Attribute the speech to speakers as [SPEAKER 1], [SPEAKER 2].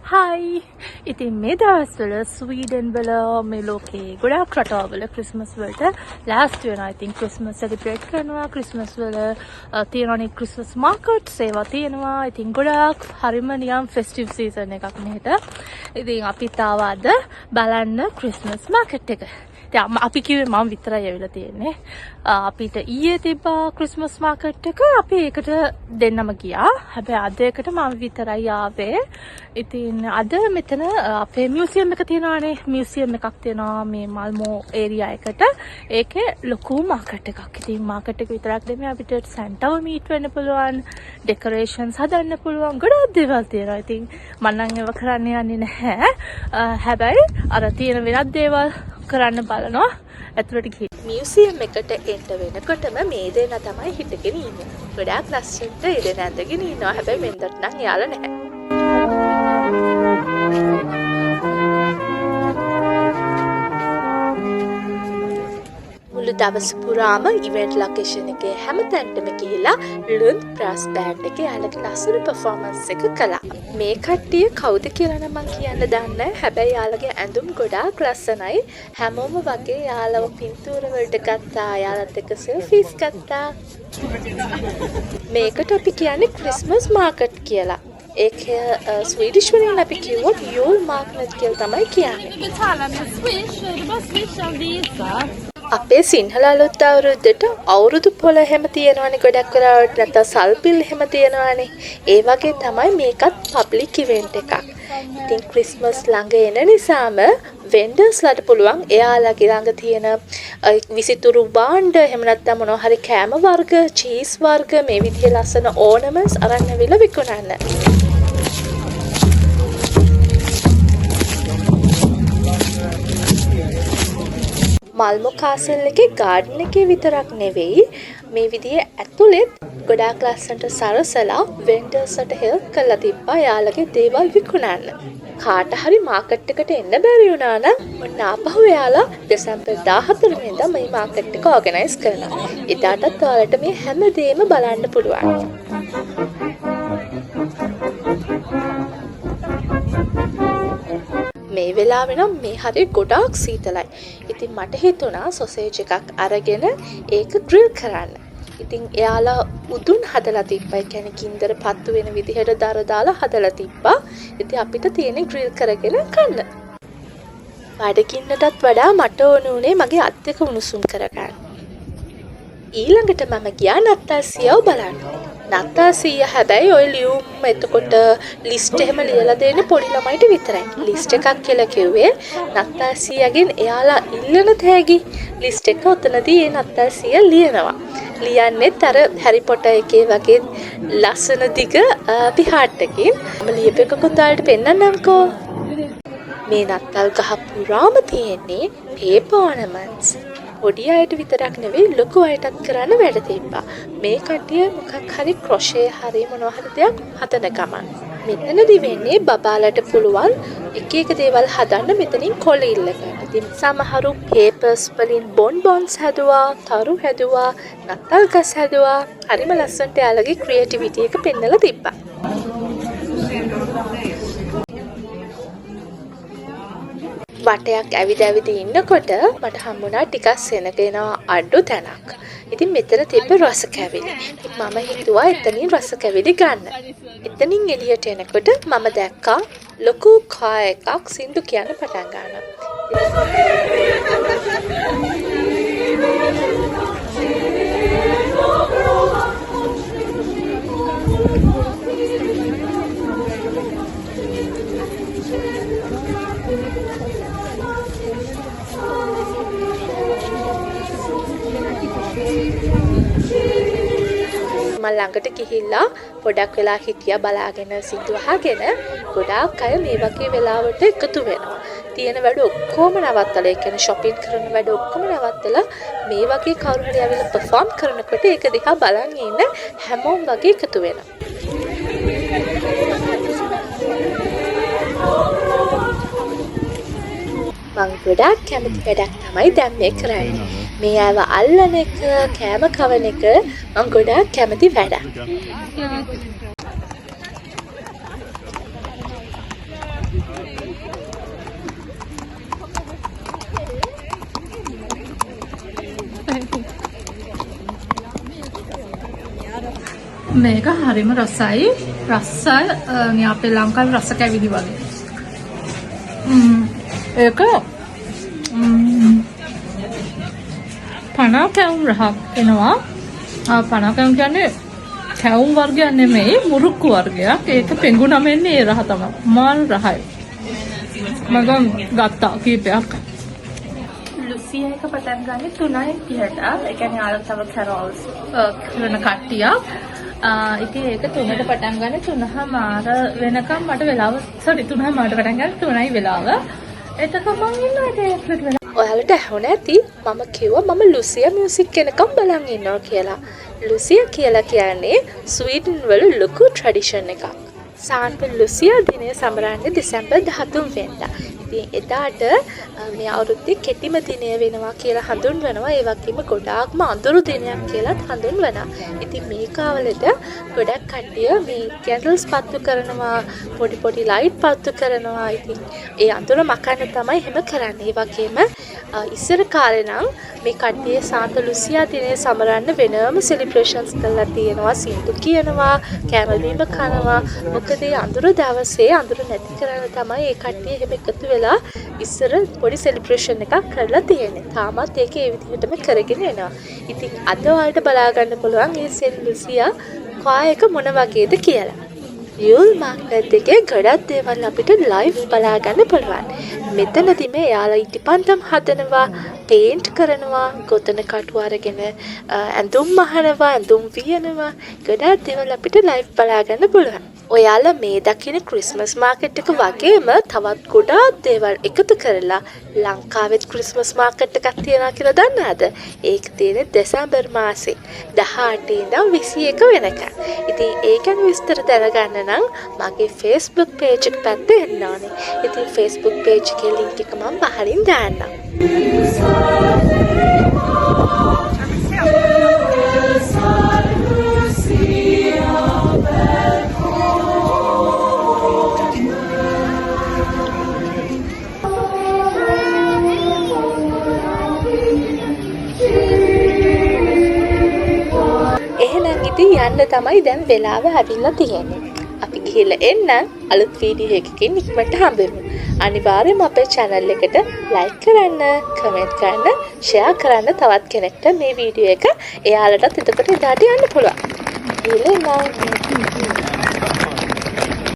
[SPEAKER 1] Hi! ඉතින් මේ දවස්වල ස්වීඩන් වල මේ ලෝකේ ගොඩාක් රටවල ක්‍රිස්මස් වලට last වෙනවා. ඉතින් ක්‍රිස්මස් සෙලිබ්‍රේට් කරනවා. ක්‍රිස්මස් වල තියෙනනේ ක්‍රිස්මස් මාකට්ස් ඒවා තියෙනවා. ඉතින් ගොඩාක් හරිම නිකන් ෆෙස්ටිව් සීසන් එකක් මෙහෙට. ඉතින් අපිත් ආවා අද බලන්න ක්‍රිස්මස් මාකට් එක. අපි කිව්වේ මම විතරයි ඇවිල්ලා තියෙන්නේ. අපිට ඊයේ තිබ්බා ක්‍රිස්මස් මාකට් එක. අපි ඒකට දෙන්නම ගියා. හැබැයි අද එකට මම විතරයි ආවේ. ඉතින් අද මෙතන අපේ මියුසියම් එක තියෙනවානේ. මියුසියම් එකක් තියෙනවා මේ මල්මෝ ඒරියා එකට. ඒකේ ලොකු මාකට් එකක්. ඉතින් මාකට් එක විතරක් නෙමෙයි අපිට සැන්ටාව මීට් වෙන්න පුළුවන්. ඩෙකොරේෂන්ස් හදන්න පුළුවන්. ගොඩක් දේවල් තියෙනවා. ඉතින් මම නම් ඒව කරන්න යන්නේ නැහැ. හැබැයි අර තියෙන වෙනත් දේවල් කරන්න බලනවා ඇතුළට ගිහින්. මියුසියම් එකට එන්න වෙනකොටම මේ දෙන්නා තමයි හිටගෙන ඉන්නේ. ගොඩාක් ලස්සනට ඒ දෙන්නා ඇඳගෙන ඉන්නවා. හැබැයි මෙන්දට නම් යාලා නැහැ. මුළු දවස පුරාම ඉවෙන්ට් ලොකේෂන් එකේ හැම තැනටම ගිහිලා ලුන්ඩ් බ්‍රාස් බෑන්ඩ් එකේ යාළුවගේ ලස්සන පර්ෆෝමන්ස් එක කළා. මේ කට්ටිය කවුද කියලා නම් මං කියන්න දන්නේ නැහැ. හැබැයි යාළුවගේ ඇඳුම් ගොඩාක් ලස්සනයි. හැමෝම වගේ යාළුව පින්තූර වලට ගත්තා. යාළුවත් එක්ක සෙල්ෆීස් ගත්තා. මේකට අපි කියන්නේ ක්‍රිස්මස් මාකට් කියලා. ඒක ස්වීඩිෂ් වලින් අපි කිව්වොත් යූල් මාකට් කියලා තමයි කියන්නේ. අපේ සිංහල අලුත් අවුරුද්දට අවුරුදු පොළ එහෙම තියෙනවනේ ගොඩක් වෙලාවට නැත්නම් සල්පිල් එහෙම තියෙනවනේ. ඒ වගේ තමයි මේකත් පබ්ලික් ඉවෙන්ට් එකක්. ඉතින් ක්‍රිස්මස් ළඟ එන නිසාම වෙන්ඩර්ස්ලාට පුළුවන් එයාලගේ ළඟ තියෙන විසිතුරු භාණ්ඩ එහෙම නැත්නම් මොනවා හරි කෑම වර්ග, චීස් වර්ග මේ විදිහේ ලස්සන ඕනමන්ට්ස් අරන් ඇවිල්ලා විකුණන්න. මල්මෝ කාසල් එකේ ගාඩන් එකේ විතරක් නෙවෙයි මේ විදිහේ ඇතුළෙත් ගොඩාක් ලස්සනට සරසලා වෙන්ඩර්ස්ට හෙල්ප් කරලා තිබ්බා යාළුවගේ දේවල් විකුණන්න. කාට හරි මාකට් එකට එන්න බැරි වුණා නම් ඔන්න ආපහු යාළුවා දෙසැම්බර් 14 වෙනිදා මේ මාකට් එක ඕගනයිස් කරනවා. එදාටත් ඔයාලට මේ හැම දෙයක්ම බලන්න පුළුවන්. මේ වෙලාවේ නම් මේ හරිය ගොඩාක් සීතලයි. ඉතින් මට හිතුණා සොසේජ් එකක් අරගෙන ඒක ග්‍රිල් කරන්න. ඉතින් එයාලා උදුන් හදලා තිබ්බා. ඒ කියන්නේ ගින්දර පත්තු වෙන විදිහට දර දාලා හදලා තිබ්බා. ඉතින් අපිට තියෙන්නේ ග්‍රිල් කරගෙන කන්න. බඩගින්නටත් වඩා මට ඕන උනේ මගේ අත් දෙක උණුසුම් කරගන්න. ඊළඟට මම ගියා නත්තාසියව බලන්න. නත්තාසිය හැබැයි ඔය ලියුම් එතකොට ලිස්ට් එහෙම ලියලා දෙන්න පොඩි ළමයිට විතරයි. ලිස්ට් එකක් කියලා කිව්වේ නත්තාසියගෙන් එයාලා ඉල්ලන තෑගි ලිස්ට් එක ඔතනදී ඒ නත්තාසිය ලියනවා. ලියන්නේත් අර හැරි පොටර් එකේ වගේ ලස්සන දිග පිහාට් එකකින්. මම ලියපෙකකුත් ඔයාලට පෙන්නන්නම්කෝ. මේ නත්තල් ගහ පුරාම තියෙන්නේ පේපර් ඕනමන්ට්ස්. පොඩි අයට විතරක් නෙවෙයි ලොකු අයටත් කරන්න වැඩ තිබ්බා. මේ කට්ටිය මොකක් හරි ක්‍රොෂේ හරි මොනවා හරි දෙයක් හදන ගමන්. මෙතනදි වෙන්නේ බබාලට පුළුවන් එක එක දේවල් හදන්න මෙතනින් කොළ ඉල්ල ගන්න. ඉතින් සමහරු පේපර්ස් වලින් බොන්බොන්ස් හැදුවා, තරු හැදුවා, නත්තල් ගස් හැදුවා. හරිම ලස්සනට යාළුවගේ ක්‍රියේටිවිටි එක පෙන්නලා තිබ්බා. වටයක් ඇවිද ඇවිද ඉන්නකොට මට හම්බුණා ටිකක් සෙනගෙන අඩු තැනක්. ඉතින් මෙතන තිබ්බ රස කැවිලි. ඉතින් මම හිතුවා එතනින් රස කැවිලි ගන්න. එතනින් එළියට එනකොට මම දැක්කා ලොකු කා එකක් සින්දු කියන්න පටන් ගන්නවා. මම ළඟට ගිහිල්ලා පොඩක් වෙලා හිටියා බලාගෙන සින්දු අහගෙන. ගොඩාක් අය මේ වගේ වෙලාවට එකතු වෙනවා. තියෙන වැඩ ඔක්කොම නවත්තලා ඒ කියන්නේ shopping කරන වැඩ ඔක්කොම නවත්තලා මේ වගේ කවුරු හරි ආවිල්ලා perform කරනකොට ඒක දිහා බලන් ඉන්න හැමෝම වගේ එකතු වෙනවා. මං ගොඩාක් කැමති වැඩක් තමයි දැන් මේ කරන්නේ. මේ අයව අල්ලන එක, කෑම කවන එක මං ගොඩාක් කැමති වැඩක්. මේක හරිම රසයි. රසයි මේ අපේ ලංකාවේ රස කැවිලි වගේ. ඒක පනා කැවුම් රහක් එනවා. පනා කැවුම් කියන්නේ කැවුම් වර්ගයක් නෙමෙයි මුරුක්කු වර්ගයක්. ඒක පෙඟුනම එන්නේ ඒ රහ තමයි. මාල් රහයි. මම ගත්තා කීපයක්. ලුසියා එක පටන් ගන්නේ 3:30ට. ඒ කියන්නේ ආයෙත් තව කැරෝල්ස් කරන කට්ටියක්. ඉතින් ඒක 3ට පටන් ගන්න 3:00 වෙනකම් මට වෙලාව සෝරි 3:00 පටන් ගන්න 3යි වෙලාව. එතකොට මම ඉන්නවට ඒකට වෙලා. ඔයාලට ඇහුණ ඇති මම කිව්වා මම ලුසියා මියුසික් එනකම් බලන් ඉන්නවා කියලා. ලුසියා කියලා කියන්නේ ස්වීඩන් වල ලොකු ට්‍රැඩිෂන් එකක්. සාන්ත ලුසියා දිනය සමරන්නේ දෙසැම්බර් 13 වෙනිදා. ඉතින් එදාට මේ අවුරුද්දේ කෙටිම දිනය වෙනවා කියලා හඳුන්වනවා. ඒ වගේම ගොඩාක්ම අඳුරු දිනයක් කියලාත් හඳුන්වනවා. ඉතින් මේ කාවලට ගොඩක් කට්ටිය මේ කැන්ඩල්ස් පත්තු කරනවා, පොඩි පොඩි ලයිට් පත්තු කරනවා. ඉතින් ඒ අඳුර මකන්න තමයි එහෙම කරන්නේ. ඒ වගේම ඉස්සර කාලේ නම් මේ කට්ටිය සාන්ත ලුසියා දිනය සමරන්න වෙනම සෙලිබ්‍රේෂන්ස් කරලා තියෙනවා. සින්දු කියනවා, කෑම බීම කනවා. මොකද ඒ අඳුර දවසේ අඳුර නැති කරන්න තමයි ඒ කට්ටිය එහෙම එකතු වෙලා ඉස්සර පොඩි සෙලිබ්‍රේෂන් එකක් කරලා තියෙන්නේ. තාමත් ඒක ඒ විදිහටම කරගෙන එනවා. ඉතින් අද ඔයාලට බලා ගන්න පුළුවන් මේ සෙන්ට් ලුසියා කායක මොන වගේද කියලා. යූල් මාකට් එකේ ගොඩක් දේවල් අපිට ලයිව් බලා ගන්න පුළුවන්. මෙතනදී මේ යාලා ඉටිපන්දම් හදනවා, පේන්ට් කරනවා, ගොතන කටු අරගෙන ඇඳුම් මහනවා, ඇඳුම් වියනවා. ගොඩක් දේවල් අපිට ලයිව් බලා ගන්න පුළුවන්. ඔයාලා මේ දකින ක්‍රිස්මස් මාකට් එක වගේම තවත් ගොඩාක් දේවල් එකතු කරලා ලංකාවෙත් ක්‍රිස්මස් මාකට් එකක් තියනවා කියලා දන්නවද? ඒක තියෙන්නේ දෙසැම්බර් මාසේ 18 ඉඳන් 21 වෙනකන්. ඉතින් ඒ ගැන විස්තර දැනගන්න නම් මගේ Facebook page එක පැත්තේ එන්න ඕනේ. ඉතින් Facebook page එකේ link එක මම පහලින් දාන්නම්. යන්න තමයි දැන් වෙලාව හැදිලා තියෙන්නේ. අපි ගිහලා එන්න අලුත් වීඩියෝ එකකින් ඉක්මනට හම්බෙමු. අනිවාර්යයෙන්ම අපේ channel එකට like කරන්න, comment කරන්න, share කරන්න තවත් කෙනෙක්ට මේ වීඩියෝ එක එයාලටත් එතකොට එදාට යන්න පුළුවන්. ගිහලා එන්න.